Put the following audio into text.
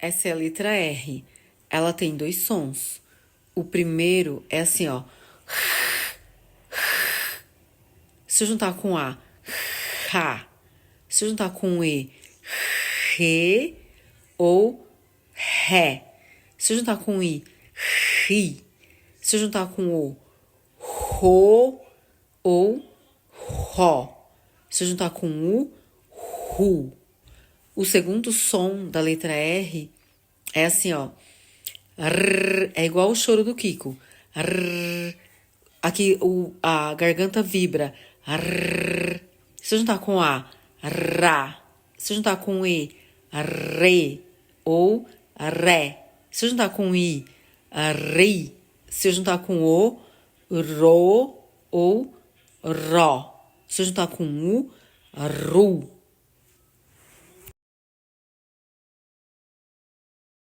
Essa é a letra R. Ela tem dois sons. O primeiro é assim, ó. Se eu juntar com A, ra. Se eu juntar com E, re ou ré. Se eu juntar com I, ri. Se eu juntar com O, ro ou ró. Se eu juntar com U, ru. O segundo som da letra R é assim, ó. Rrr, é igual o choro do Kiko. Rrr, aqui a garganta vibra. Rrr, se eu juntar com A, rá. Se eu juntar com E, re ou ré. Se eu juntar com I, ri. Se eu juntar com O, ro ou ró. Se eu juntar com U, ru.